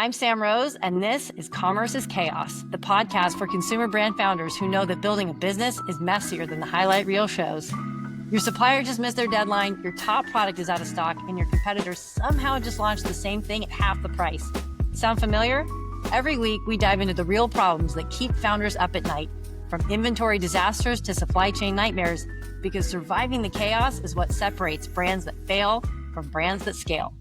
I'm Sam Rose, and this is Commerce is Chaos, the podcast for consumer brand founders who know that building a business is messier than the highlight reel shows. Your supplier just missed their deadline, your top product is out of stock, and your competitors somehow just launched the same thing at half the price. Sound familiar? Every week, we dive into the real problems that keep founders up at night, from inventory disasters to supply chain nightmares, because surviving the chaos is what separates brands that fail from brands that scale.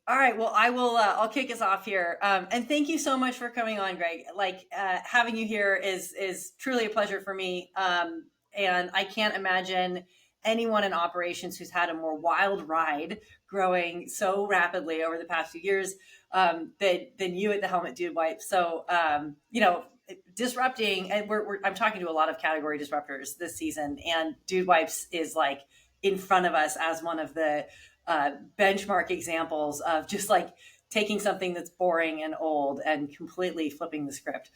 All right. Well, I'll kick us off here. And thank you so much for coming on, Greg. Having you here is truly a pleasure for me. And I can't imagine anyone in operations who's had a more wild ride growing so rapidly over the past few years than you at the helm at Dude Wipes. So, disrupting, and I'm talking to a lot of category disruptors this season, and Dude Wipes is like in front of us as one of the benchmark examples of just like taking something that's boring and old and completely flipping the script.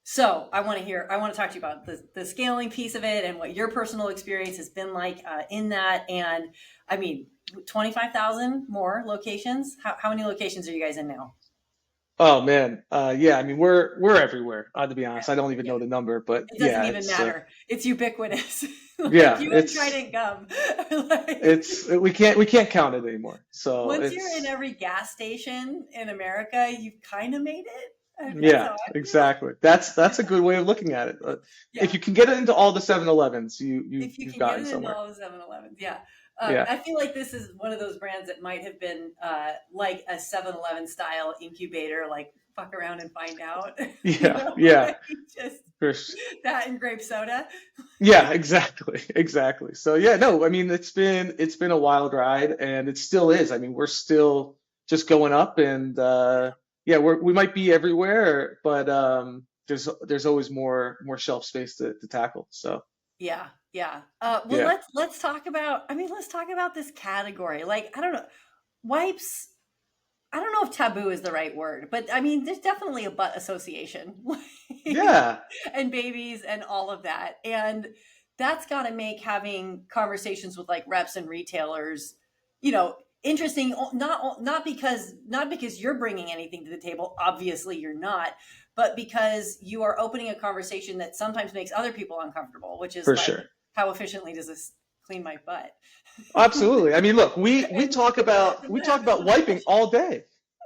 So I want to talk to you about the scaling piece of it and what your personal experience has been like in that. And I mean, 25,000 more locations. How many locations are you guys in now? Oh man, yeah. I mean, we're everywhere. To be honest, I don't even know the number, but it doesn't yeah, even matter. It's ubiquitous. Yeah, you and Trident Gum. we can't count it anymore. So once you're in every gas station in America, you've kind of made it. Yeah, exactly. That's a good way of looking at it. Yeah. If you can get it into all the 7-Elevens, you've gotten somewhere. Into all the 7-Elevens, yeah. Yeah. I feel like this is one of those brands that might have been like a 7-Eleven style incubator, like fuck around and find out. Yeah, yeah. Just that and grape soda. Yeah, exactly. So yeah, no, I mean it's been a wild ride, and it still is. I mean, we're still just going up, and yeah, we might be everywhere, but there's always more shelf space to tackle. So yeah. Yeah. Let's talk about this category. Like, I don't know, wipes. I don't know if taboo is the right word, but I mean, there's definitely a butt association. Yeah. And babies and all of that. And that's got to make having conversations with like reps and retailers, interesting. Not because you're bringing anything to the table. Obviously you're not, but because you are opening a conversation that sometimes makes other people uncomfortable, which is For like, sure. How efficiently does this clean my butt? Absolutely. I mean, look, we talk about wiping all day.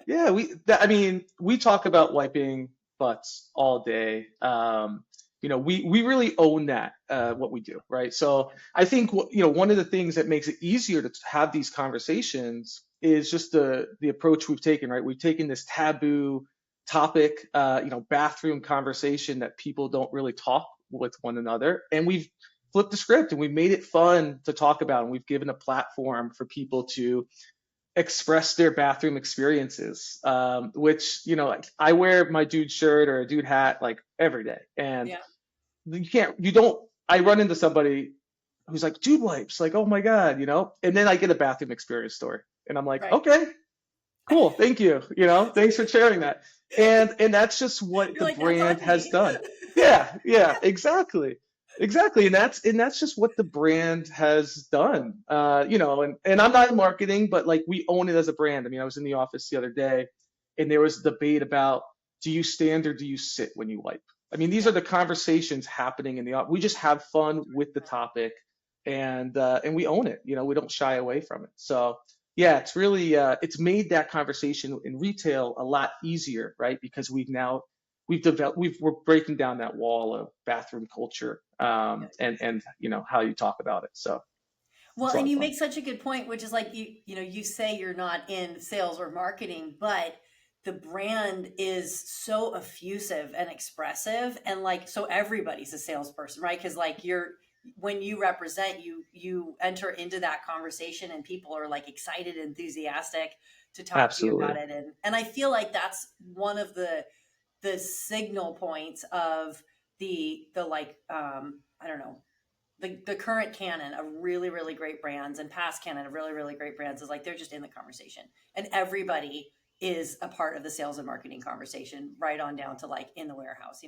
Yeah, we talk about wiping butts all day. We really own that what we do, right? So I think one of the things that makes it easier to have these conversations is just the approach we've taken, right? We've taken this taboo topic, bathroom conversation that people don't really talk with one another, and we've flipped the script and we've made it fun to talk about, and we've given a platform for people to express their bathroom experiences, which I wear my dude shirt or a dude hat like every day, and I run into somebody who's like, Dude Wipes, like, oh my God, and then I get a bathroom experience story and I'm like, right. Okay, cool, thank you, thanks for sharing that. And that's just what the brand has done. Yeah, exactly. And that's just what the brand has done. And I'm not in marketing, but like we own it as a brand. I mean, I was in the office the other day and there was a debate about, do you stand or do you sit when you wipe? I mean, these are the conversations happening in the office. We just have fun with the topic, and we own it. We don't shy away from it. So yeah, it's really it's made that conversation in retail a lot easier, right? Because we're breaking down that wall of bathroom culture, and how you talk about it. So well, and you make such a good point, which is like you say you're not in sales or marketing, but the brand is so effusive and expressive, and like so everybody's a salesperson, right? Because like when you represent, you enter into that conversation and people are like excited, enthusiastic to talk Absolutely. to you about it. And I feel like that's one of the signal points of the like, I don't know, the current canon of really, really great brands and past canon of really, really great brands is like, they're just in the conversation and everybody is a part of the sales and marketing conversation, right on down to like in the warehouse,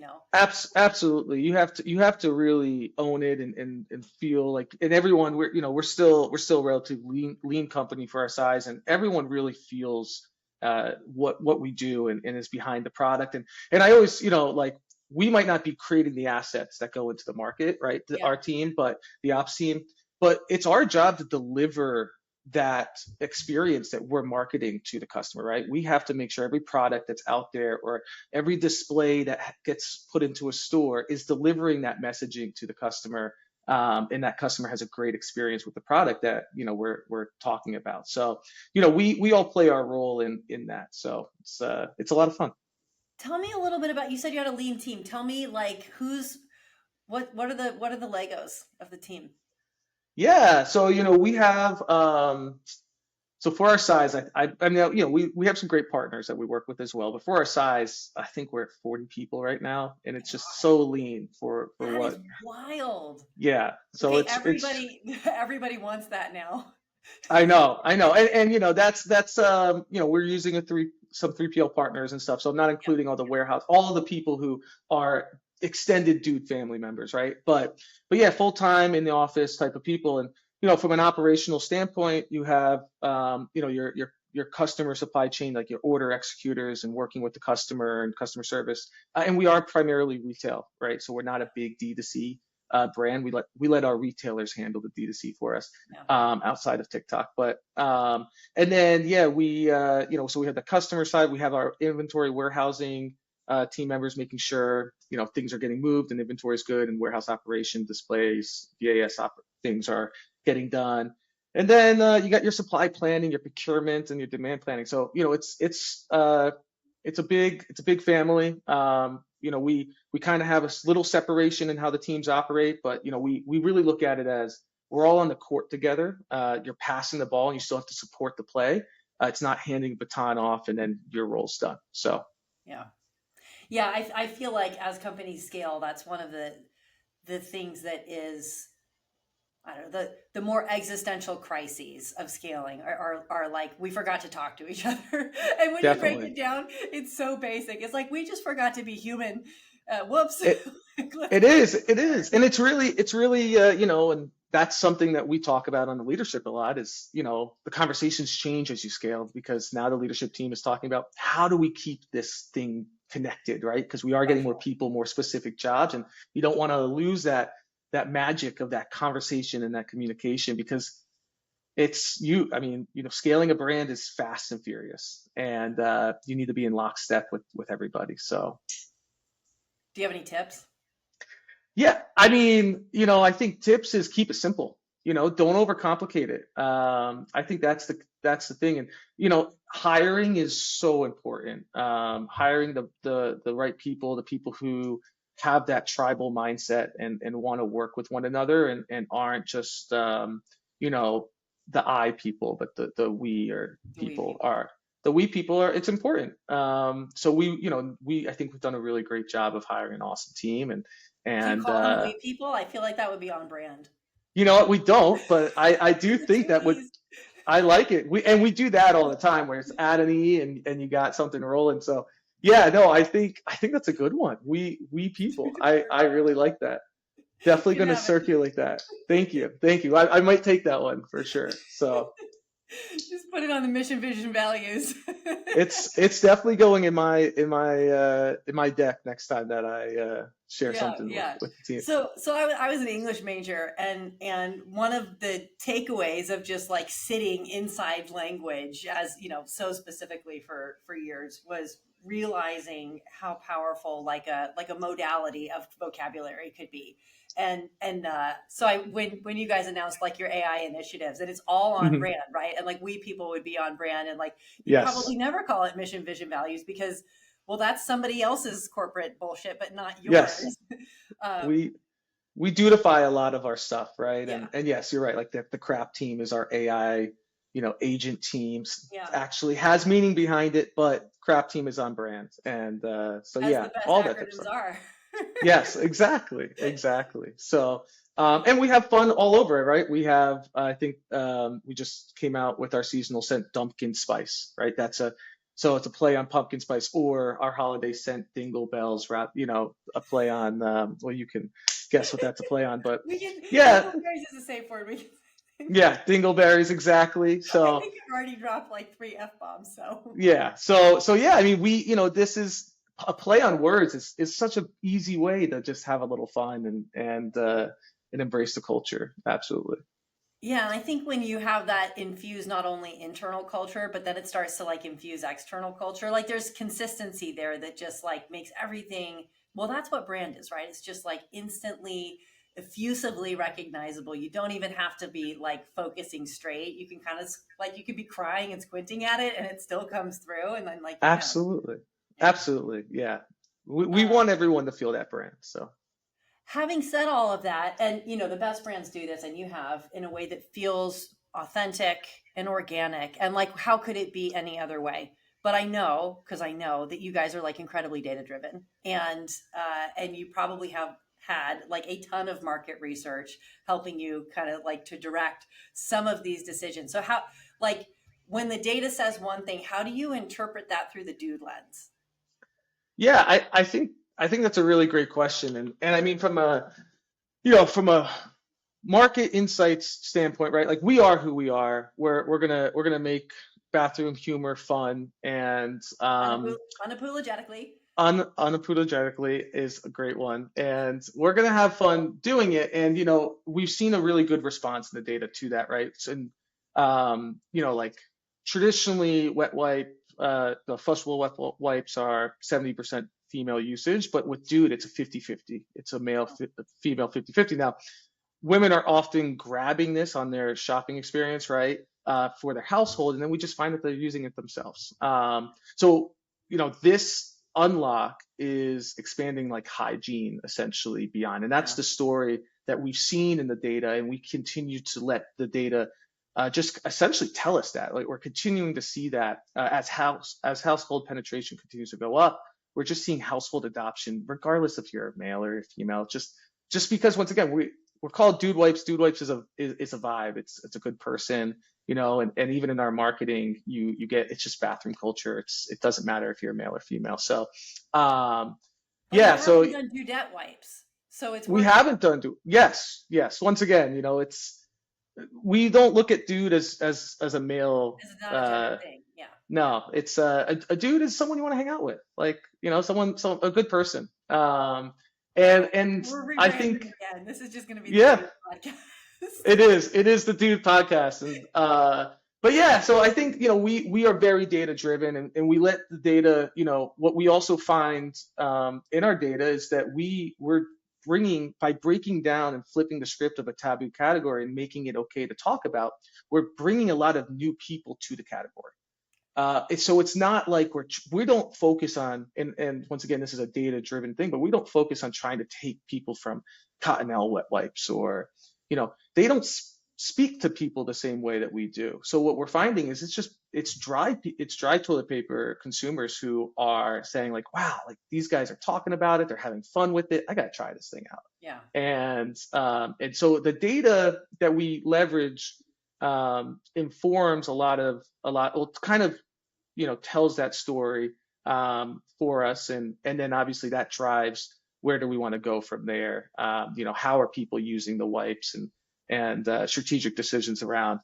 Absolutely. You have to really own it and feel like, and everyone, we're still a relatively lean company for our size, and everyone really feels what we do and is behind the product. And I always, like, we might not be creating the assets that go into the market, right? Our team, but the ops team, but it's our job to deliver that experience that we're marketing to the customer, right? We have to make sure every product that's out there or every display that gets put into a store is delivering that messaging to the customer, and that customer has a great experience with the product that we're talking about. So we all play our role in that. So it's a lot of fun. Tell me a little bit about, you said you had a lean team. Tell me, like, what are the Legos of the team? Yeah, so we have so for our size, I mean, we have some great partners that we work with as well. But for our size, I think we're at 40 people right now, and it's just so lean for That what. is wild. Yeah, so Okay, it's everybody wants that now. I know, and that's we're using some 3PL partners and stuff. So I'm not including all the warehouse, all of the people who are extended dude family members, right? But yeah, full time in the office type of people. And from an operational standpoint, you have your customer supply chain, like your order executors and working with the customer and customer service. And we are primarily retail, right? So we're not a big D2C brand. We let our retailers handle the D2C for us, outside of TikTok. But and then so we have the customer side. We have our inventory warehousing team members making sure things are getting moved and inventory is good, and warehouse operation displays, VAS things are getting done. And then you got your supply planning, your procurement, and your demand planning. So it's a big family. We kind of have a little separation in how the teams operate, but we really look at it as we're all on the court together. You're passing the ball, and you still have to support the play. It's not handing the baton off and then your role's done. So yeah, I feel like as companies scale, that's one of the things that is, I don't know, the more existential crises of scaling are like, we forgot to talk to each other. And when you break it down, it's so basic. It's like, we just forgot to be human. Whoops. It is. And it's really, and that's something that we talk about on the leadership a lot is, the conversations change as you scale, because now the leadership team is talking about how do we keep this thing connected, right? Because we are getting more people, more specific jobs, and you don't want to lose that magic of that conversation and that communication, because scaling a brand is fast and furious, and you need to be in lockstep with everybody. So do you have any tips? Yeah, I think tips is keep it simple. Don't overcomplicate it. I think that's the thing. And hiring is so important. Hiring the right people, the people who have that tribal mindset and want to work with one another, and aren't just the I people, but the we or people are. The we people are, it's important. So I think we've done a really great job of hiring an awesome team, and do you call them we people? I feel like that would be on brand. You know what? We don't, but I do think that I like it. We do that all the time, where it's add an E and you got something rolling. So yeah, no, I think that's a good one. We people. I really like that. Definitely going to circulate that. Thank you. I might take that one for sure. So just put it on the mission, vision, values. it's definitely going in my deck next time that I share something with the team. So I was an English major, and one of the takeaways of just like sitting inside language, as so specifically for years, was realizing how powerful like a modality of vocabulary could be. And so when you guys announced like your AI initiatives, and it's all on brand, right? And like we people would be on brand, and like you probably never call it mission, vision, values, because well, that's somebody else's corporate bullshit, but not yours. Yes. We dutify a lot of our stuff, right? Yeah. And yes, you're right. Like the crap team is our AI, agent teams. Yeah. Actually has meaning behind it, but crap team is on brand. And so as yeah, the best all acronyms that are. Yes, exactly. So, and we have fun all over it, right? We have, I think, we just came out with our seasonal scent, Dumpkin Spice, right? So it's a play on pumpkin spice, or our holiday scent, Dingle Bells, a play on, well, you can guess what that's a play on, but Is a safe word. Yeah, dingleberries, exactly. I So think I've already dropped like 3 F-bombs, so. yeah, so yeah, I mean, this is a play on words. Is such an easy way to just have a little fun and embrace the culture. Absolutely. Yeah, and I think when you have that infuse not only internal culture, but then it starts to like infuse external culture, like there's consistency there that just like makes everything, well, that's what brand is, right? It's just like instantly, effusively recognizable. You don't even have to be like focusing straight. You can kind of like, you could be crying and squinting at it and it still comes through. And then like, you know, Absolutely. yeah. Absolutely. Yeah. We Uh, want everyone to feel that brand. So Having said all of that, and you know, the best brands do this, and you have in a way that feels authentic and organic, and like, how could it be any other way? But I know, because I know that you guys are like incredibly data driven, and you probably have had like a ton of market research helping you kind of like to direct some of these decisions. So how, like, when the data says one thing, how do you interpret that through the dude lens? yeah, I think that's a really great question. And I mean from a market insights standpoint, right? Like we are who we are. We're gonna make bathroom humor fun and Unapologetically. unapologetically is a great one. And we're gonna have fun doing it. And we've seen a really good response in the data to that, right? So, and like traditionally wet wipe, the flushable wipes are 70% female usage, but with dude, it's a 50-50. It's a female 50-50. Now, women are often grabbing this on their shopping experience, right, for their household, and then we just find that they're using it themselves. So, this unlock is expanding like hygiene essentially beyond, and that's Yeah. the story that we've seen in the data, and we continue to let the data just essentially tell us that. Like we're continuing to see that as household penetration continues to go up, we're just seeing household adoption, regardless if you're a male or a female. Just because once again we're called dude wipes. Dude wipes is a vibe. It's a good person, and even in our marketing, you get it's just bathroom culture. It doesn't matter if you're male or female. So, But you yeah. So haven't done dudette wipes, so it's we working. haven't done do. Yes. Once again, it's we don't look at dude as a male. This is not a gender thing. Yeah, yeah. No, it's a dude is someone you want to hang out with, like a good person. And We're I rebranding think again. This is just going to be the yeah. dude podcast. It is the Dude podcast, and but yeah, so I think we are very data driven, and we let the data. What we also find in our data is that we're bringing by breaking down and flipping the script of a taboo category and making it okay to talk about. We're bringing a lot of new people to the category. So it's not like we don't focus on, and once again, this is a data driven thing, but we don't focus on trying to take people from Cottonelle wet wipes or, they don't speak to people the same way that we do. So what we're finding is it's dry toilet paper consumers who are saying like, wow, like these guys are talking about it, they're having fun with it. I gotta try this thing out. Yeah. And so the data that we leverage informs a lot, well, kind of tells that story for us, and then obviously that drives where do we want to go from there. How are people using the wipes, and strategic decisions around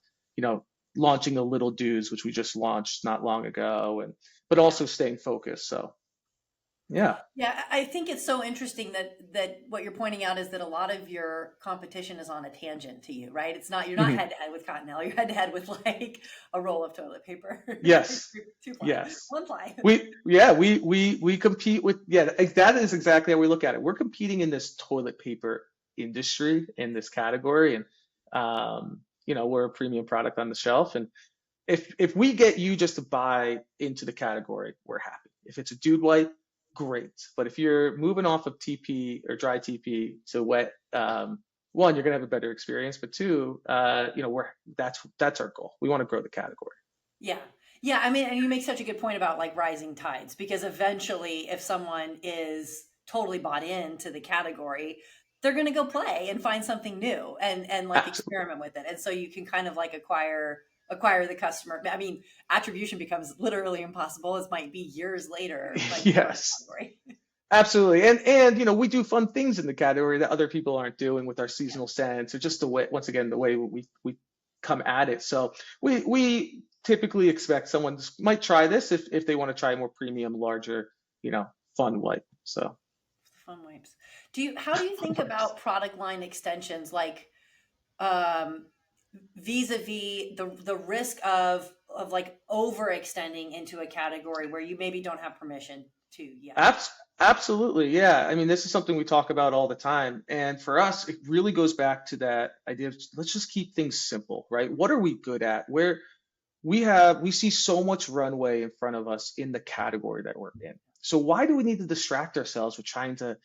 launching the little dudes, which we just launched not long ago, but Yeah. also staying focused. So yeah. Yeah, I think it's so interesting that what you're pointing out is that a lot of your competition is on a tangent to you, right? You're not Mhm. head to head with Cottonelle. You're head to head with like a roll of toilet paper. Yes. Two ply, Yes. one ply. We compete with, that is exactly how we look at it. We're competing in this toilet paper industry, in this category, and we're a premium product on the shelf. And if we get you just to buy into the category, we're happy. If it's a dude wipe, great. But if you're moving off of TP or dry TP to wet, one, you're gonna have a better experience, but two, that's our goal. We want to grow the category. Yeah. Yeah. I mean, and you make such a good point about like rising tides, because eventually, if someone is totally bought into the category, they're going to go play and find something new and like Absolutely. experiment with it. And so you can kind of like acquire the customer. I mean, attribution becomes literally impossible. It might be years later, like in the Yes. category. Absolutely. And we do fun things in the category that other people aren't doing with our seasonal scents, or just the way, once again, the way we come at it. So we typically expect someone might try this if they want to try a more premium, larger, fun wipe. So Fun wipes. How do you fun think wipes. about product line extensions, like um, vis-a-vis the risk of like overextending into a category where you maybe don't have permission to yet? Absolutely, yeah. I mean, this is something we talk about all the time. And for us, it really goes back to that idea of let's just keep things simple, right? What are we good at? Where we see so much runway in front of us in the category that we're in. So why do we need to distract ourselves with trying to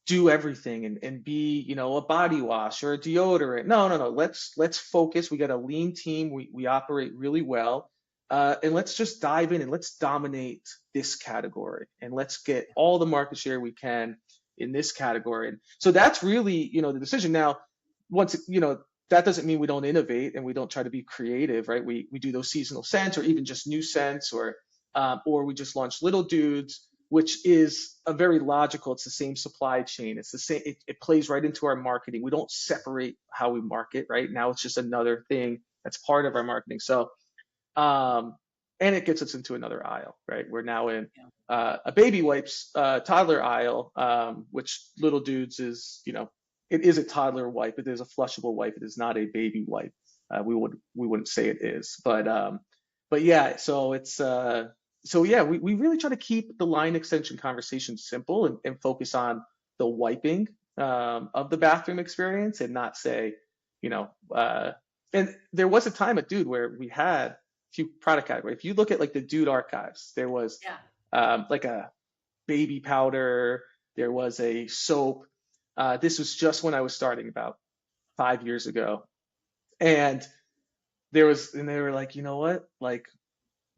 do everything and be, a body wash or a deodorant? No, no, no. Let's focus. We got a lean team. We operate really well. And let's just dive in and let's dominate this category and let's get all the market share we can in this category. And so that's really, the decision. Now, once, that doesn't mean we don't innovate and we don't try to be creative, right? We do those seasonal scents or even just new scents, or we just launched Little Dudes, which is a very logical. It's the same supply chain. It's the same. It plays right into our marketing. We don't separate how we market, right? Now it's just another thing that's part of our marketing. So, and it gets us into another aisle, right? We're now in a baby wipes toddler aisle, which Little Dudes is, it is a toddler wipe. It is a flushable wipe. It is not a baby wipe. We wouldn't say it is, but yeah. So we really try to keep the line extension conversation simple and focus on the wiping of the bathroom experience and not say, and there was a time at Dude where we had a few product categories. If you look at like the Dude archives, there was like a baby powder, there was a soap. This was just when I was starting about 5 years ago. And they were like, you know what? Like,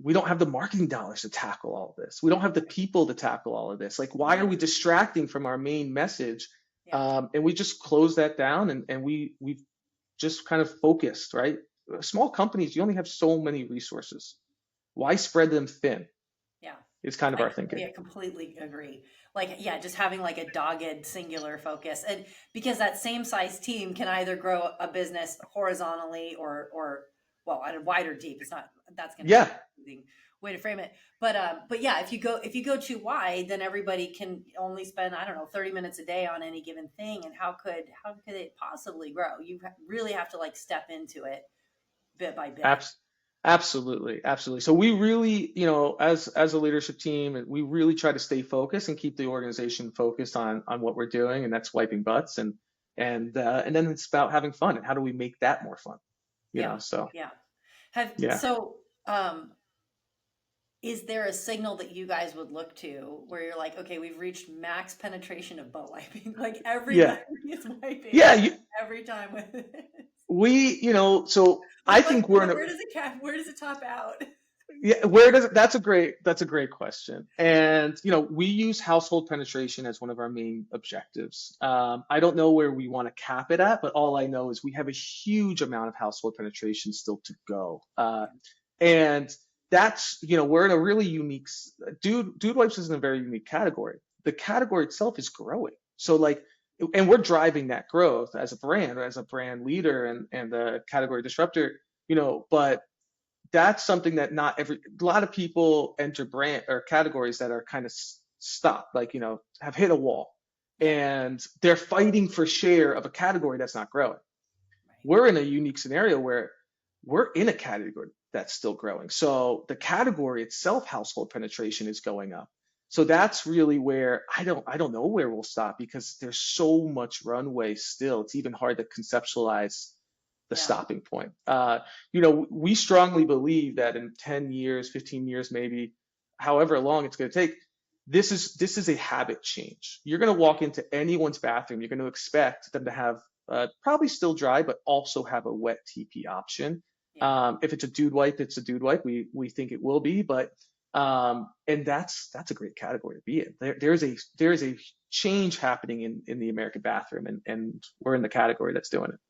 we don't have the marketing dollars to tackle all of this. We don't have the people to tackle all of this. Like, why are we distracting from our main message? And we just closed that down and we've just kind of focused, right? Small companies, you only have so many resources. Why spread them thin? Yeah. Is kind of our thinking. Yeah, completely agree. Like, yeah, just having like a dogged singular focus. And because that same size team can either grow a business horizontally or well, at a wider deep. It's not, that's going to be a way to frame it. But yeah, if you go too wide, then everybody can only spend, I don't know, 30 minutes a day on any given thing. And how could it possibly grow? You really have to like step into it bit by bit. Absolutely. So we really, as a leadership team, we really try to stay focused and keep the organization focused on what we're doing, and that's wiping butts, and then it's about having fun and how do we make that more fun, So is there a signal that you guys would look to where you're like, okay, we've reached max penetration of butt wiping, like everybody is wiping, every time with it. So I think we're in a, where does it top out? Yeah, that's a great question. And, we use household penetration as one of our main objectives. I don't know where we want to cap it at, but all I know is we have a huge amount of household penetration still to go. And that's, we're in a really unique, Dude Wipes is in a very unique category. The category itself is growing. So and we're driving that growth as a brand leader and the category disruptor, but that's something that a lot of people enter brand or categories that are kind of stuck, have hit a wall and they're fighting for share of a category that's not growing. We're in a unique scenario where we're in a category that's still growing. So the category itself, household penetration is going up. So that's really where I don't know where we'll stop because there's so much runway still. It's even hard to conceptualize the stopping point. We strongly believe that in 10 years, 15 years, maybe however long it's going to take, this is a habit change. You're going to walk into anyone's bathroom. You're going to expect them to have probably still dry, but also have a wet TP option. If it's a Dude Wipe, it's a Dude Wipe. We think it will be, but and that's a great category to be in. There's a change happening in the American bathroom, and we're in the category that's doing it.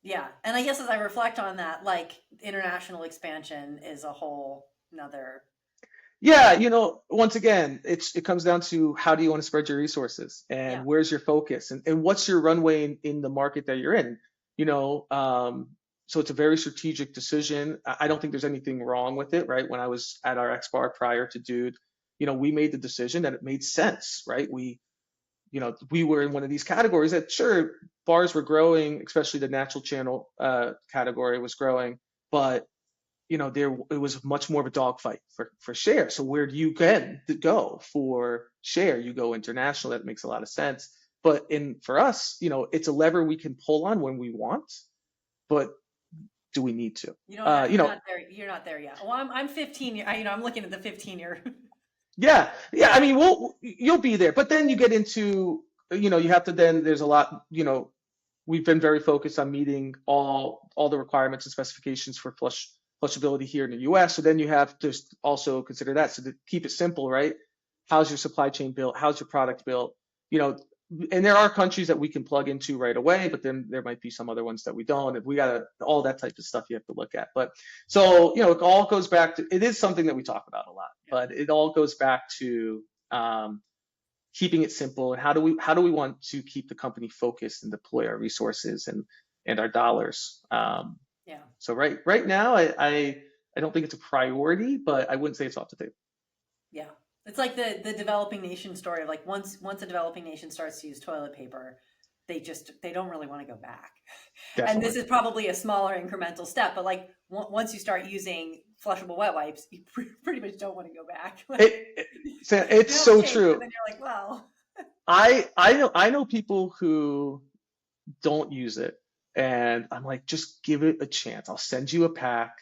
Yeah. And I guess as I reflect on that, like international expansion is a whole nother. Yeah, once again, it comes down to how do you want to spread your resources and where's your focus and what's your runway in the market that you're in, so it's a very strategic decision. I don't think there's anything wrong with it, right? When I was at our X bar prior to Dude, we made the decision that it made sense, right? We were in one of these categories that, sure, bars were growing, especially the natural channel category was growing, but it was much more of a dogfight for share. So where do you go for share? You go international. That makes a lot of sense. But for us, it's a lever we can pull on when we want, but do we need to? You're not there yet. Well, I'm 15. I'm looking at the 15-year. Yeah. I mean, you'll be there, but then you get into, you have to. Then there's a lot. We've been very focused on meeting all the requirements and specifications for flushability here in the U.S. So then you have to also consider that. So to keep it simple, right? How's your supply chain built? How's your product built? And there are countries that we can plug into right away, but then there might be some other ones that we don't. And we got all that type of stuff you have to look at. But so, it all goes back to, it is something that we talk about a lot, but it all goes back to keeping it simple. And how do we want to keep the company focused and deploy our resources and our dollars? So right now, I don't think it's a priority, but I wouldn't say it's off the table. Yeah. It's like the developing nation story of like once a developing nation starts to use toilet paper, they don't really want to go back. Definitely. And this is probably a smaller incremental step, but like once you start using flushable wet wipes, you pretty much don't want to go back. It's so true. And then you're like, well, I know people who don't use it, and I'm like, just give it a chance. I'll send you a pack.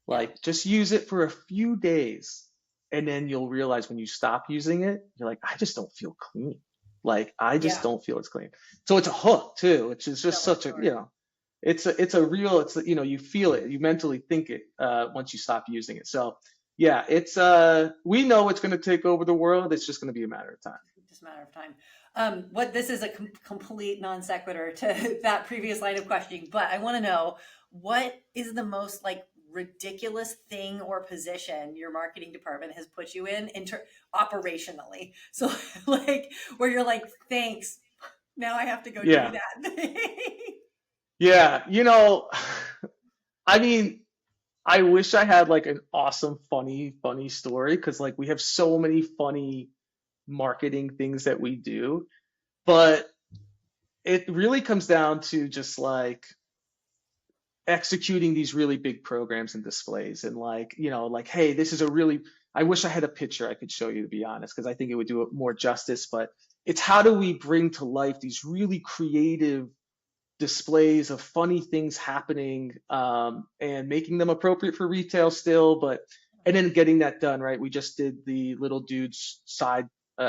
Like, just use it for a few days. And then you'll realize when you stop using it, you're like, I just don't feel clean. Like, I just don't feel it's clean. So it's a hook too, which is just such a, it's a real, you feel it, you mentally think it once you stop using it. So yeah, it's, we know it's going to take over the world. It's just going to be a matter of time. Just a matter of time. This is a complete non sequitur to that previous line of questioning, but I want to know, what is the most ridiculous thing or position your marketing department has put you in operationally? So where you're like, thanks, now I have to go do that. Yeah. I mean, I wish I had an awesome, funny story, because we have so many funny marketing things that we do, but it really comes down to just executing these really big programs and displays, and hey, this is I wish I had a picture I could show you, to be honest, because I think it would do it more justice. But it's, how do we bring to life these really creative displays of funny things happening, and making them appropriate for retail still, and then getting that done right. We just did the Little Dudes side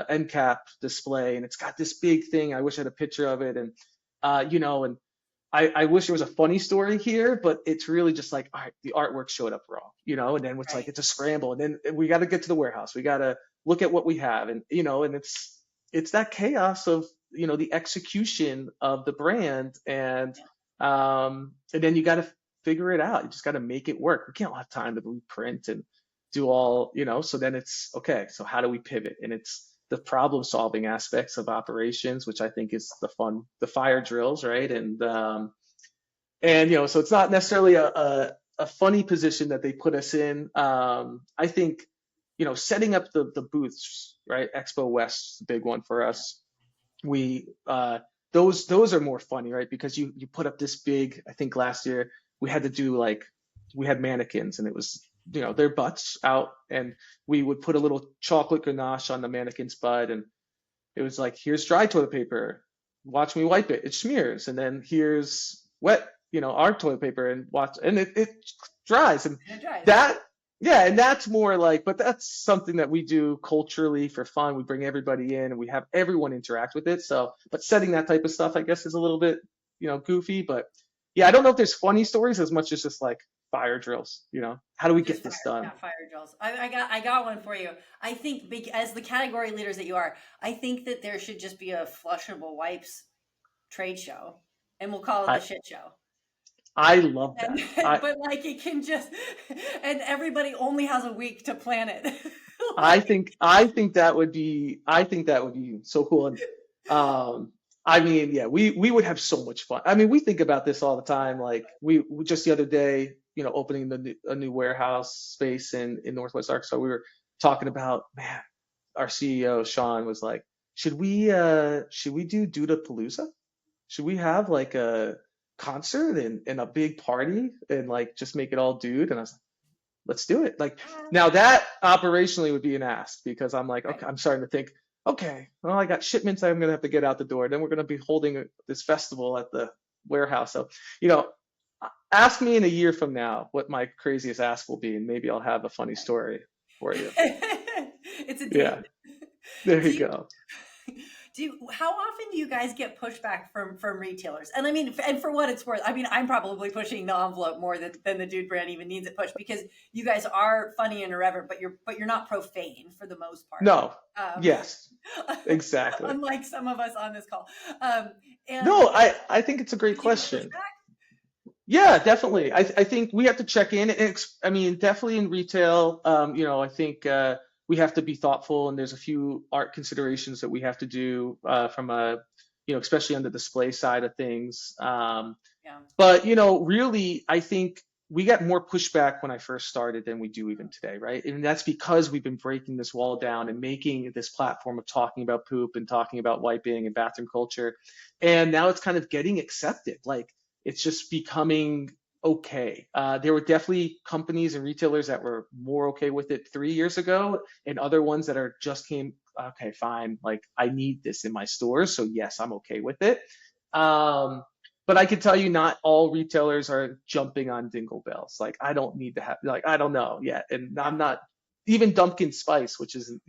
end cap display, and it's got this big thing. I wish I had a picture of it, and and I wish there was a funny story here, but it's really just all right, the artwork showed up wrong, and then it's it's a scramble, and then we got to get to the warehouse. We got to look at what we have, and and it's that chaos of the execution of the brand, and then you got to figure it out. You just got to make it work. We can't have time to reprint and do all, so then it's okay. So how do we pivot? And it's the problem solving aspects of operations, which I think is the fire drills, right? And so it's not necessarily a funny position that they put us in. I think setting up the booths, right? Expo West, the big one for us. We those are more funny, right? Because you put up this big. I think last year we had to do we had mannequins, and it was their butts out, and we would put a little chocolate ganache on the mannequin's butt, and it was here's dry toilet paper, watch me wipe it smears, and then here's wet our toilet paper, and watch, and it dries, and and that's more but that's something that we do culturally for fun. We bring everybody in and we have everyone interact with it. So but setting that type of stuff, I guess, is a little bit goofy, but I don't know if there's funny stories as much as just fire drills. How do we get this done? Yeah, fire drills. I got one for you. I think as the category leaders that you are, I think that there should just be a flushable wipes trade show, and we'll call it the shit show. I love that. But it can just, and everybody only has a week to plan it. I think that would be so cool. And I mean, yeah, we would have so much fun. I mean, we think about this all the time. Like we just the other day, opening a new warehouse space in Northwest Arkansas. We were talking about, man, our CEO Sean was like, should we do Dudapalooza? Should we have like a concert and a big party and like just make it all dude? And I was like, let's do it. Like now that operationally would be an ask because I'm like, Right. okay, I'm starting to think, okay, well, I got shipments I'm gonna have to get out the door. Then we're gonna be holding this festival at the warehouse. So, ask me in a year from now what my craziest ask will be, and maybe I'll have a funny story for you. It's a Yeah, date. there Do you you go. how often do you guys get pushback from retailers? And I mean, and for what it's worth, I mean, I'm probably pushing the envelope more than the Dude brand even needs it pushed because you guys are funny and irreverent, but you're not profane for the most part. No, Um, yes, exactly. unlike some of us on this call. Um, and No, I think it's a great do you get question. pushback? Yeah, definitely. I think we have to check in. I mean, definitely in retail, I think we have to be thoughtful, and there's a few art considerations that we have to do from especially on the display side of things. Yeah. But really, I think we got more pushback when I first started than we do even today, right? And that's because we've been breaking this wall down and making this platform of talking about poop and talking about wiping and bathroom culture. And now it's kind of getting accepted. Like it's just becoming okay. There were definitely companies and retailers that were more okay with it 3 years ago, and other ones that are just came, okay, fine. Like I need this in my stores, so yes, I'm okay with it. Um, but I can tell you, not all retailers are jumping on Dingle Bells. Like, I don't need to have, like, I don't know yet. And Yeah. I'm not, even Dumpkin Spice, which isn't,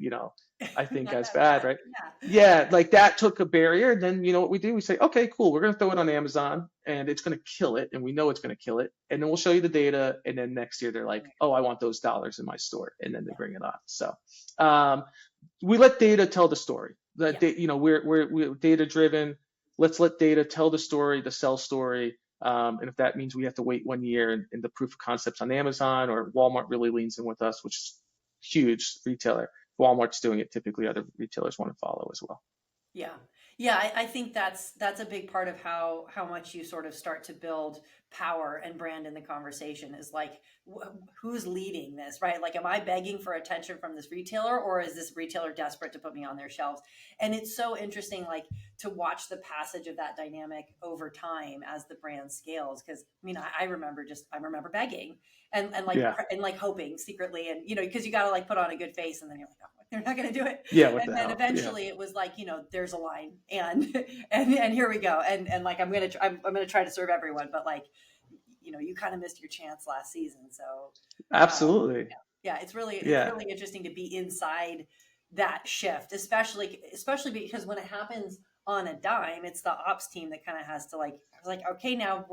I think Not as that bad, bad. right? Yeah. Yeah, like that took a barrier. And then, what we do? We say, okay, cool. We're going to throw it on Amazon and it's going to kill it. And we know it's going to kill it. And then we'll show you the data. And then next year they're like, oh, I want those dollars in my store. And then they bring it on. So, um, we let data tell the story. That Yeah. we're data driven. Let's let data tell the story, the sell story. And if that means we have to wait 1 year and the proof of concepts on Amazon or Walmart really leans in with us, which is huge retailer. Walmart's doing it. Typically, other retailers want to follow as well. Yeah. Yeah, I think that's a big part of how much you sort of start to build power and brand in the conversation is like who's leading this, right? Like, am I begging for attention from this retailer, or is this retailer desperate to put me on their shelves? And it's so interesting, like to watch the passage of that dynamic over time as the brand scales. Because I mean, I remember begging and like Yeah. and like hoping secretly, and because you got to like put on a good face, and then you're like, oh, they're not going to do it. Yeah. What And the then hell? Yeah. eventually it was like, there's a line, and and here we go, and like I'm gonna try to serve everyone, but like you kind of missed your chance last season. So Absolutely. yeah, it's really Yeah. interesting to be inside that shift, especially because when it happens on a dime, it's the ops team that kind of has to like, okay, now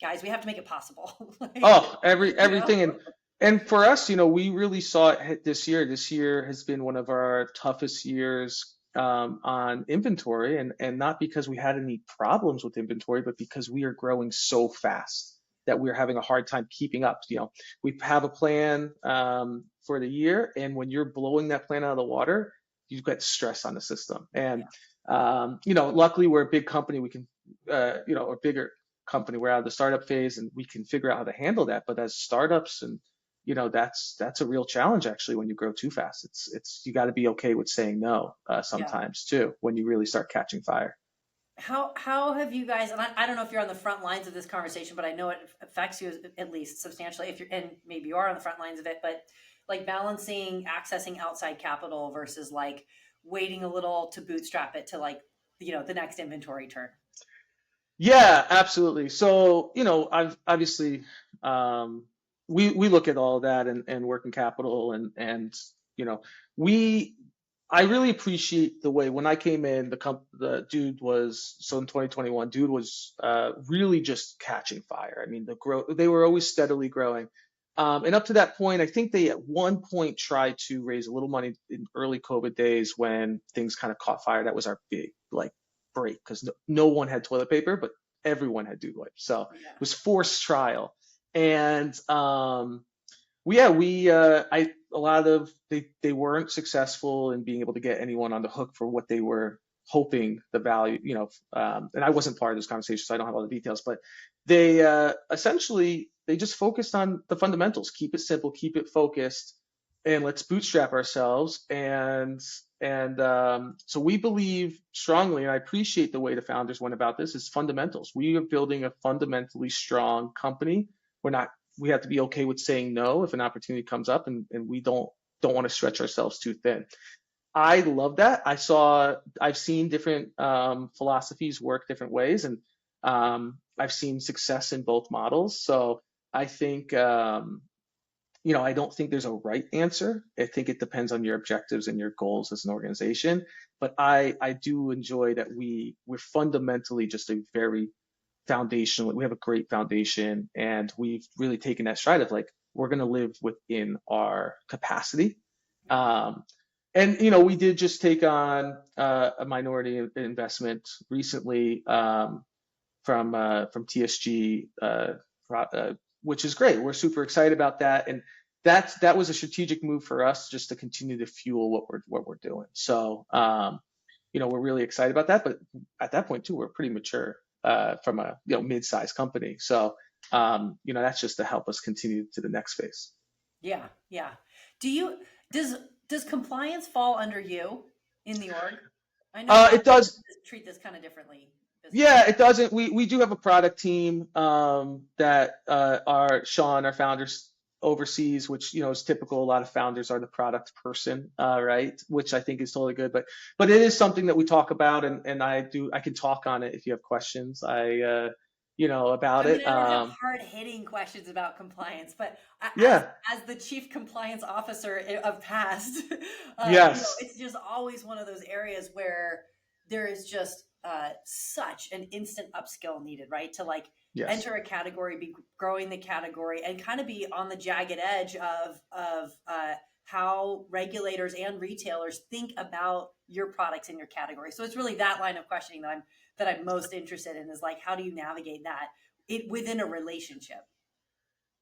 guys, we have to make it possible. Like, Oh, you know? everything. And for us, we really saw it hit this year. This year has been one of our toughest years on inventory, and not because we had any problems with inventory, but because we are growing so fast that we're having a hard time keeping up. We have a plan for the year, and when you're blowing that plan out of the water, you've got stress on the system. And luckily we're a big company. We can, a bigger company. We're out of the startup phase, and we can figure out how to handle that. But as startups, and that's a real challenge actually when you grow too fast. It's you got to be okay with saying no Yeah. sometimes too when you really start catching fire. How have you guys, and I don't know if you're on the front lines of this conversation, but I know it affects you at least substantially if you're, and maybe you are on the front lines of it, but like balancing accessing outside capital versus like waiting a little to bootstrap it to like, the next inventory turn. Yeah, absolutely. So, I've obviously we look at all of that and working capital and we I really appreciate the way when I came in, the dude was so in 2021, dude was really just catching fire. I mean, they were always steadily growing. And up to that point, I think they at one point tried to raise a little money in early COVID days when things kind of caught fire. That was our big like break because no one had toilet paper, but everyone had dude wipes. So Yeah. it was forced trial. And a lot of they weren't successful in being able to get anyone on the hook for what they were hoping the value, and I wasn't part of this conversation, so I don't have all the details, but they essentially they just focused on the fundamentals, keep it simple, keep it focused, and let's bootstrap ourselves. And so we believe strongly, and I appreciate the way the founders went about this, is fundamentals. We are building a fundamentally strong company. We have to be okay with saying no if an opportunity comes up, and we don't want to stretch ourselves too thin. I love that. I've seen different philosophies work different ways, and I've seen success in both models. So I think, I don't think there's a right answer. I think it depends on your objectives and your goals as an organization. But I do enjoy that we're fundamentally just a very foundational. We have a great foundation, and we've really taken that stride of like, we're going to live within our capacity. And we did just take on a minority investment recently from TSG, which is great. We're super excited about that, and that was a strategic move for us just to continue to fuel what we're doing. So we're really excited about that. But at that point too, we're pretty mature from a mid-sized company. So that's just to help us continue to the next phase. Yeah. Does compliance fall under you in the org? I know it does. Treat this kind of differently. Yeah, it doesn't. We do have a product team that Sean, our founder, oversees, which is typical. A lot of founders are the product person, right? Which I think is totally good. But it is something that we talk about, and I can talk on it if you have questions. About it. I don't have hard-hitting questions about compliance, but as the chief compliance officer of past, yes, it's just always one of those areas where there is just such an instant upskill needed, right? To enter a category, be growing the category, and kind of be on the jagged edge of how regulators and retailers think about your products in your category. So it's really that line of questioning that I'm most interested in, is like, how do you navigate that within a relationship?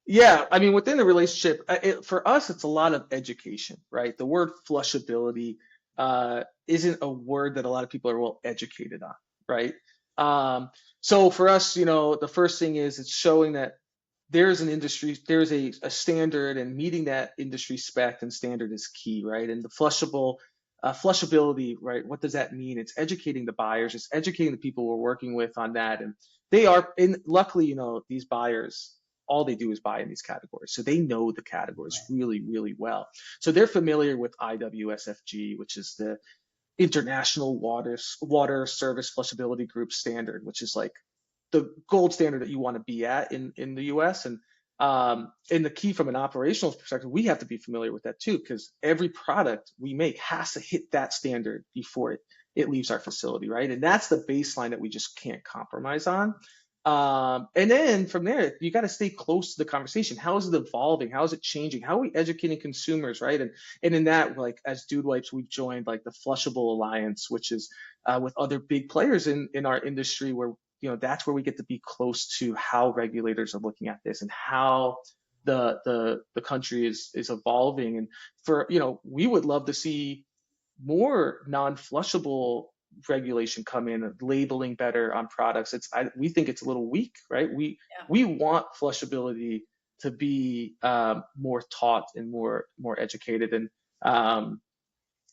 Yeah, I mean, within the relationship, for us, it's a lot of education, right? The word flushability isn't a word that a lot of people are well educated on, right? So for us, the first thing is it's showing that there's an industry, there's a standard, and meeting that industry spec and standard is key, right? And the flushability, right? What does that mean? It's educating the buyers, it's educating the people we're working with on that. And luckily, these buyers, all they do is buy in these categories. So they know the categories really, really well. So they're familiar with IWSFG, which is the International Water Service Flushability Group standard, which is like the gold standard that you want to be at in the US. And the key from an operational perspective, we have to be familiar with that too, because every product we make has to hit that standard before it leaves our facility, right? And that's the baseline that we just can't compromise on. And then from there, you got to stay close to the conversation. How is it evolving? How is it changing? How are we educating consumers, right? And in that, like as Dude Wipes, we've joined like the Flushable Alliance, which is with other big players in our industry, where that's where we get to be close to how regulators are looking at this and how the country is evolving. And we would love to see more non-flushable regulation come in, labeling better on products. We think it's a little weak, right? We want flushability to be more taught and more educated, and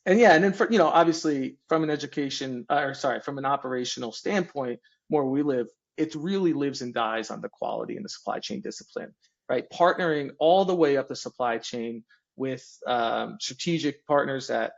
then for obviously from an operational standpoint, more we live, it really lives and dies on the quality and the supply chain discipline, right? Partnering all the way up the supply chain with strategic partners that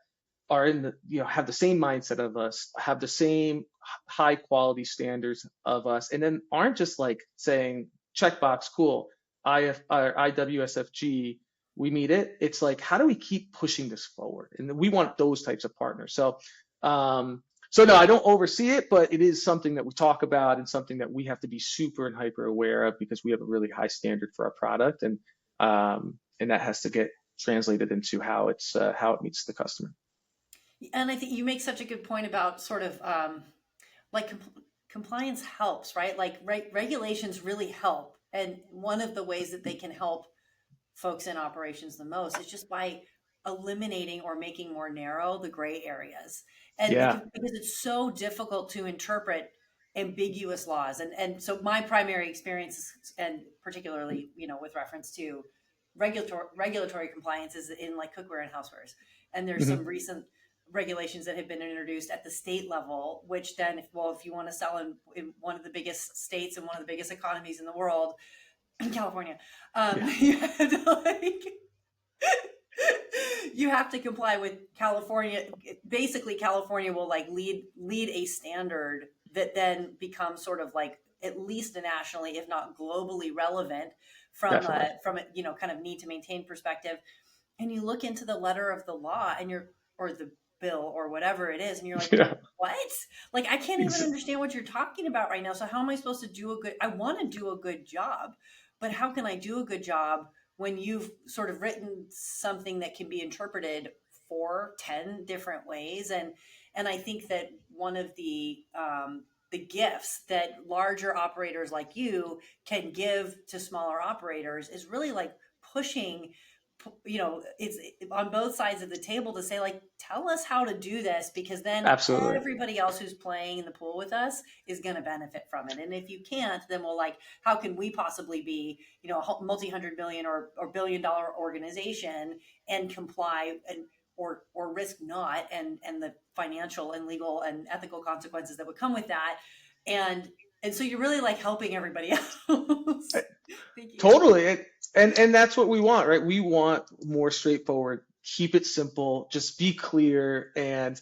are have the same mindset of us, have the same high quality standards of us, and then aren't just like saying checkbox, cool, IWSFG, we meet it. It's like, how do we keep pushing this forward? And we want those types of partners. So no, I don't oversee it, but it is something that we talk about and something that we have to be super and hyper aware of, because we have a really high standard for our product, and that has to get translated into how it meets the customer. And I think you make such a good point about sort of compliance helps, right? Like regulations really help. And one of the ways that they can help folks in operations the most is just by eliminating or making more narrow the gray areas. And Yeah. because it's so difficult to interpret ambiguous laws. And so my primary experience, and particularly, with reference to regulatory compliance, is in like cookware and housewares. And there's Mhm. some recent regulations that have been introduced at the state level, which then, if you want to sell in one of the biggest states and one of the biggest economies in the world, California, Yeah. you have to you have to comply with California. Basically, California will like lead a standard that then becomes sort of like at least nationally, if not globally relevant from Definitely. a kind of need to maintain perspective. And you look into the letter of the law or the bill or whatever it is, and you're like, Yeah. what? Like, I can't even Ex- understand what you're talking about right now. So how am I supposed to I want to do a good job, but how can I do a good job when you've sort of written something that can be interpreted 10 different ways? And I think that one of the gifts that larger operators like you can give to smaller operators is really like pushing, it's on both sides of the table to say, like, tell us how to do this, because then Absolutely. everybody else who's playing in the pool with us is going to benefit from it. And if you can't, then we'll like, how can we possibly be, a multi-hundred million or billion-dollar organization and comply or risk not, and the financial and legal and ethical consequences that would come with that. And so you're really like helping everybody else. Thinking about Totally. And that's what we want, right? We want more straightforward, keep it simple, just be clear, and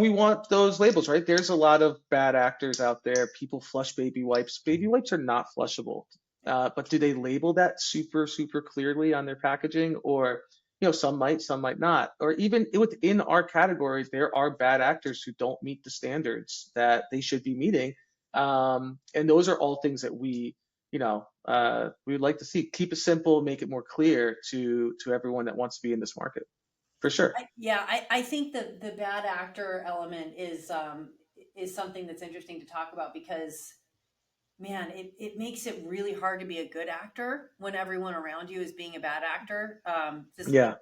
we want those labels, right? There's a lot of bad actors out there. People flush baby wipes. Baby wipes are not flushable. But do they label that super, super clearly on their packaging? Or, some might not. Or even within our categories, there are bad actors who don't meet the standards that they should be meeting. And those are all things that we would like to see. Keep it simple, make it more clear to everyone that wants to be in this market, for sure. I think that the bad actor element is something that's interesting to talk about, because man, it makes it really hard to be a good actor when everyone around you is being a bad actor. Just Yeah.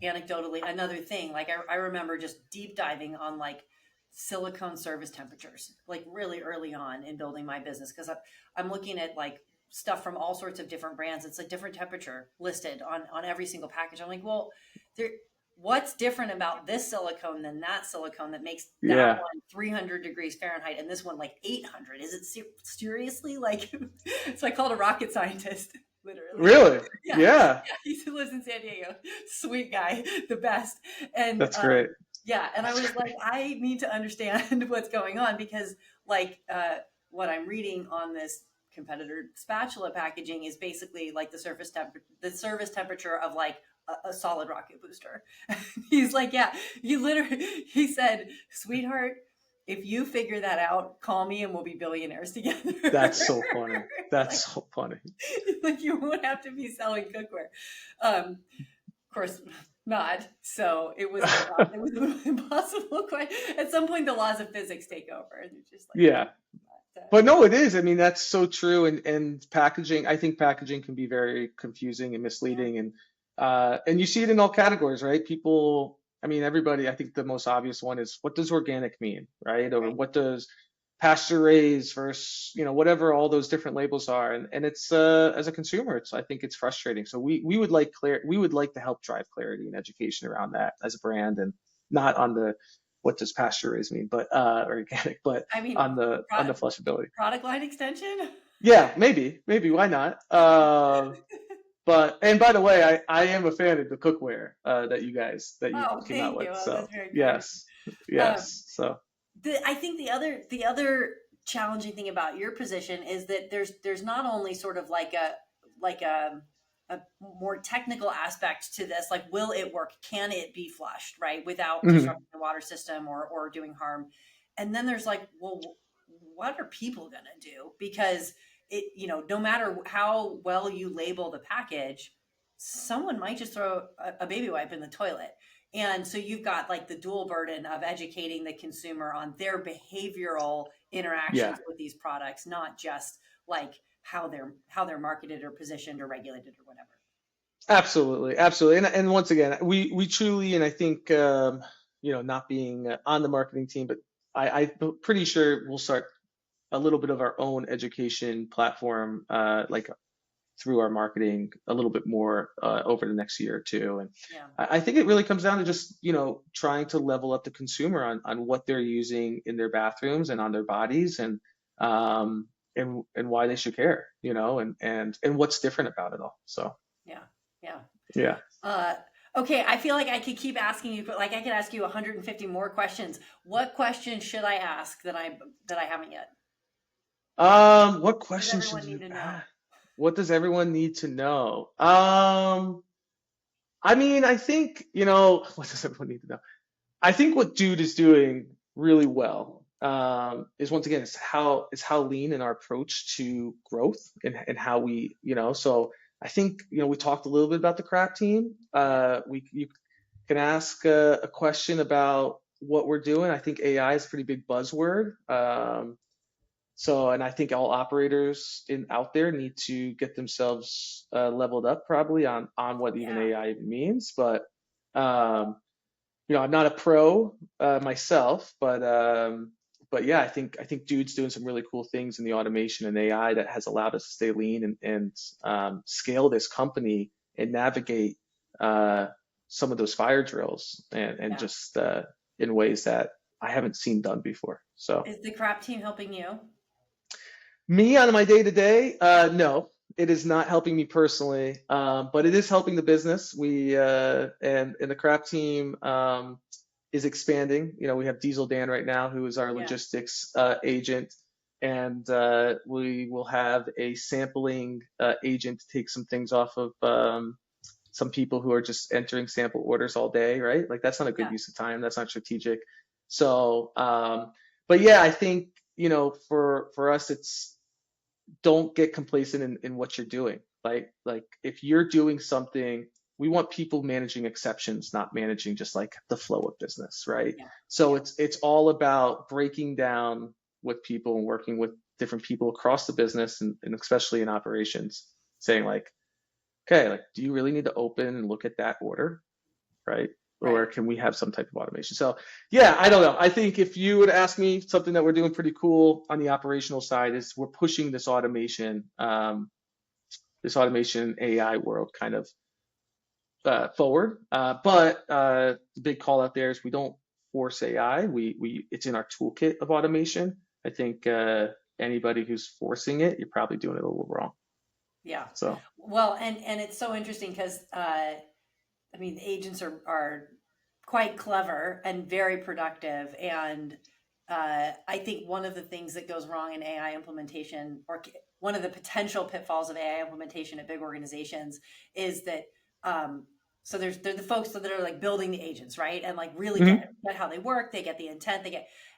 anecdotally, another thing, like I remember just deep diving on like silicone service temperatures, like really early on in building my business, because I'm looking at like stuff from all sorts of different brands. It's a different temperature listed on every single package. I'm like, well, there. What's different about this silicone than that silicone that makes that Yeah. one 300 degrees Fahrenheit and this one like 800? Is it seriously like? So I called a rocket scientist, literally. Really? Yeah, Yeah. yeah. He lives in San Diego. Sweet guy, the best. And That's great. yeah, and I was like, I need to understand what's going on, because like what I'm reading on this competitor spatula packaging is basically like the service temperature of like a solid rocket booster. He's like, yeah, he said, sweetheart, if you figure that out, call me and we'll be billionaires together. That's so funny. Like, That's so funny. like you won't have to be selling cookware. Of course not. So it was an impossible question. At some point, the laws of physics take over, and it's just like, Yeah. But no, it is. I mean, that's so true. And packaging, I think packaging can be very confusing and yeah, misleading. And you see it in all categories, right? People, I mean, everybody, I think the most obvious one is, what does organic mean, right? Or right. what does pasture raised versus, whatever all those different labels are. And it's as a consumer, I think it's frustrating. So we would like we would like to help drive clarity and education around that as a brand, and not on the what does pasture raised mean, but organic, but I mean, on the flushability. product line extension. Yeah, maybe why not? But and by the way, I am a fan of the cookware that you Oh, came out thank you. with. Oh, So that's very kind. yes, Um, yes. So I think the other challenging thing about your position is that there's not only sort of like a more technical aspect to this, like, will it work? Can it be flushed, right, without mhm, disrupting the water system or doing harm? And then there's like, well, what are people going to do? Because no matter how well you label the package, someone might just throw a baby wipe in the toilet. And so you've got like the dual burden of educating the consumer on their behavioral yeah. interactions with these products, not just like how they're marketed or positioned or regulated or whatever. Absolutely, absolutely. And once again, we truly, and I think, not being on the marketing team, but I'm pretty sure we'll start a little bit of our own education platform, like through our marketing a little bit more over the next year or two. And Yeah. I think it really comes down to just, trying to level up the consumer on what they're using in their bathrooms and on their bodies, um, and why they should care, and what's different about it all. So Yeah. Yeah. yeah. Uh, okay. I feel like I could keep asking you, like I could ask you 150 more questions. What questions should I ask that I haven't yet? What What does questions should everyone you need to know? ask? What does everyone need to know? I mean, I think, what does everyone need to know? I think what Dude is doing really well, is once again, is how lean in our approach to growth, and how we, so I think, we talked a little bit about the crap team. Yeah. You can ask a question about what we're doing. I think AI is a pretty big buzzword. And I think all operators out there need to get themselves leveled up probably on what even Yeah. AI means. But I'm not a pro myself, but yeah, I think Dude's doing some really cool things in the automation and AI that has allowed us to stay lean and scale this company and navigate some of those fire drills and Yeah. just in ways that I haven't seen done before. So. Is the crap team helping you? Me on my day to day, no, it is not helping me personally, but it is helping the business. And the craft team is expanding. We have Diesel Dan right now, who is our Yeah. logistics agent, and we will have a sampling agent to take some things off of some people who are just entering sample orders all day, right? Like that's not a good Yeah. use of time. That's not strategic. So, but yeah, I think for us, it's don't get complacent in what you're doing. Like if you're doing something, we want people managing exceptions, not managing just like the flow of business, right? Yeah. So Yeah. it's all about breaking down with people and working with different people across the business and especially in operations, saying like, okay, like do you really need to open and look at that order, right? Or Right. can we have some type of automation? So yeah, I don't know. I think if you would ask me, something that we're doing pretty cool on the operational side is we're pushing this automation AI world kind of forward. But the big call out there is we don't force AI. We it's in our toolkit of automation. I think anybody who's forcing it, you're probably doing it a little wrong. Yeah. So Well, and it's so interesting because I mean, the agents are quite clever and very productive. And I think one of the things that goes wrong in AI implementation, or one of the potential pitfalls of AI implementation at big organizations, is that so they're the folks that are like building the agents, right? And like really mhm. get how they work, they get the intent,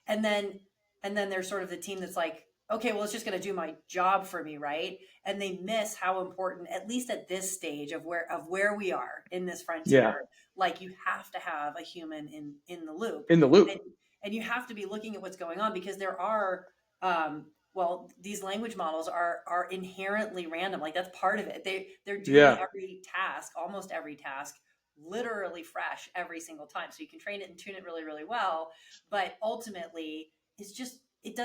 and then and then there's sort of the team that's like, okay, well, it's just going to do my job for me, right? And they miss how important, at least at this stage of where we are in this Yeah, frontier, like you have to have a human in the loop, in the loop. and and you have to be looking at what's going on because there are well, these language models are inherently random. Like that's part of it. They're doing Yeah, every task, almost every task, literally fresh every single time. So you can train it and tune it really, really well, but ultimately it's just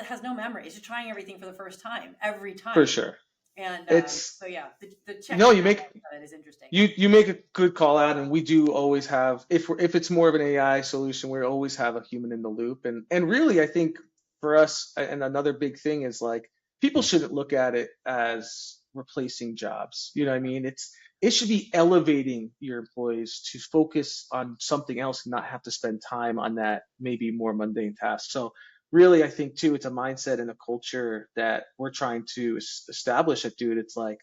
has no memory. It's just trying everything for the first time every for time. sure. And It's so yeah, the check no, and you make balance of it is interesting. you make a good call out, and we do always have if it's more of an AI solution, we always have a human in the loop, and really, I think for us, and another big thing is like people shouldn't look at it as replacing jobs. You know what I mean? It should be elevating your employees to focus on something else and not have to spend time on that maybe more mundane task. So really, I think too, it's a mindset and a culture that we're trying to establish at Dude. It's like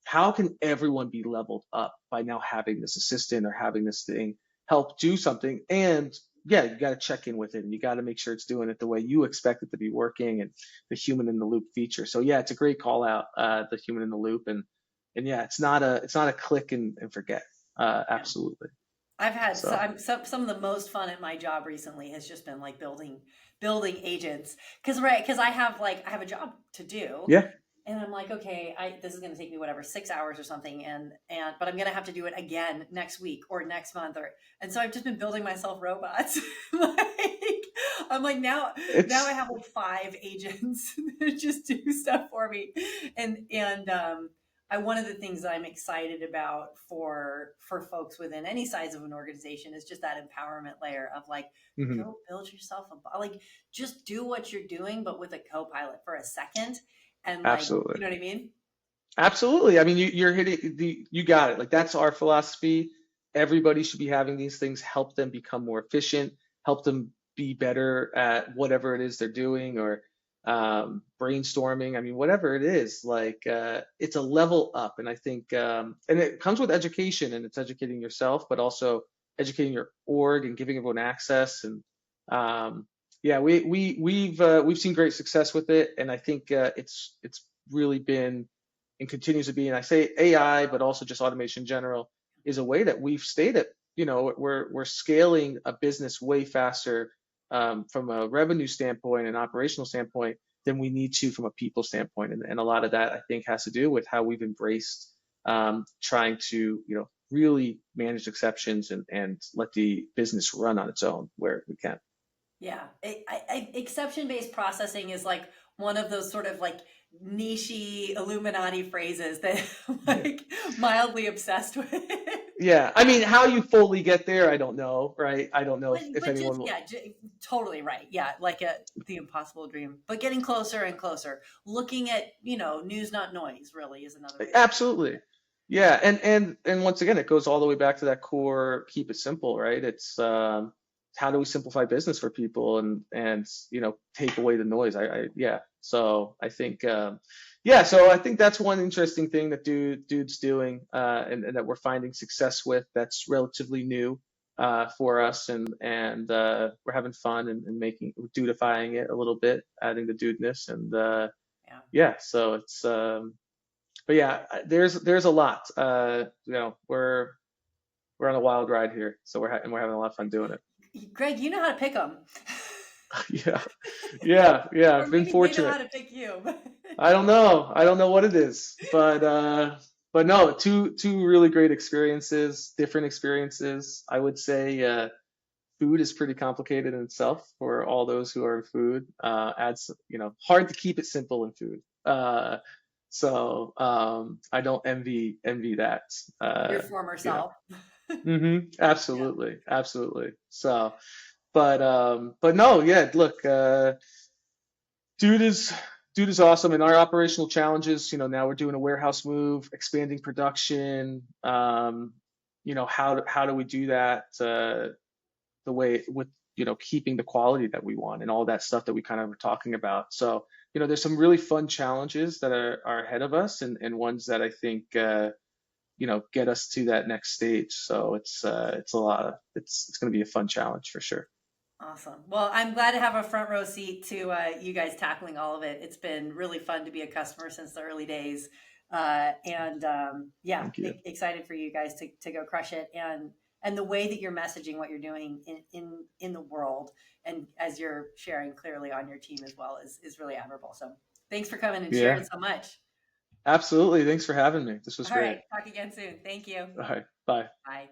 how can everyone be leveled up by now having this assistant or having this thing help do something? And yeah, you got to check in with it and you got to make sure it's doing it the way you expect it to be working and the human in the loop feature. So yeah, it's a great call out, the human in the loop. And yeah, it's not a click and forget. Yeah. Absolutely. I've had So some of the most fun at my job recently has just been like building agents because I have a job to do, yeah, And I'm like, okay, this is going to take me whatever 6 hours or something, but I'm going to have to do it again next week or next month, and so I've just been building myself robots. Like, I'm like now I It's have like 5 agents that just do stuff for me, and one of the things that I'm excited about for folks within any size of an organization is just that empowerment layer of like, mhm, go build yourself like just do what you're doing, but with a co-pilot for a second. And like, absolutely. you know what I mean? Absolutely. I mean, you're hitting you got it. Like that's our philosophy. Everybody should be having these things help them become more efficient, help them be better at whatever it is they're doing, or brainstorming. I mean, whatever it is, like it's a level up. And I think, and it comes with education, and it's educating yourself, but also educating your org and giving everyone access. And yeah, we've seen great success with it, and I think it's really been and continues to be, and I say AI, but also just automation in general, is a way that we've stayed at, we're scaling a business way faster from a revenue standpoint and operational standpoint than we need to from a people standpoint. And a lot of that, I think, has to do with how we've embraced trying to, really manage exceptions and let the business run on its own where we can. Yeah. Exception-based processing is like one of those sort of like niche Illuminati phrases that I'm like mildly obsessed with. Yeah, I mean, how you fully get there, I don't know, right? I don't know if But just, anyone will. yeah, totally right. Yeah. Like the impossible dream, but getting closer and closer, looking at, news, not noise really is another way to think. Absolutely. Yeah, and once again, it goes all the way back to that core, keep it simple, right? It's how do we simplify business for people and take away the noise. Yeah. So I think yeah, so I think that's one interesting thing that dude's doing and that we're finding success with that's relatively new for us and we're having fun and making dudifying it a little bit, adding the dudeness and Yeah. yeah, so it's but yeah, there's a lot. We're on a wild ride here, so we're having a lot of fun doing it. Greg, you know how to pick them. Yeah, yeah. Or I've been maybe they know how fortunate. to pick you. I don't know. I don't know what it is, but no, two really great experiences, different experiences. I would say food is pretty complicated in itself for all those who are in food. Adds, hard to keep it simple in food. So I don't envy that. Your former You know, self. Yeah. absolutely, absolutely. So, but no, yeah. Look, dude is dude is awesome. And our operational challenges, now we're doing a warehouse move, expanding production. How do we do that the way with keeping the quality that we want and all that stuff that we kind of were talking about. So there's some really fun challenges that are ahead of us and ones that I think get us to that next stage. So it's it's going to be a fun challenge for sure. Awesome. Well, I'm glad to have a front row seat to you guys tackling all of it. It's been really fun to be a customer since the early days. And yeah, Thank you. excited for you guys to go crush it. And the way that you're messaging what you're doing in the world and as you're sharing clearly on your team as well is really admirable. So thanks for coming and Yeah, sharing so much. absolutely. Thanks for having me. This was All right. great. Talk again soon. Thank you. All right. Bye. Bye.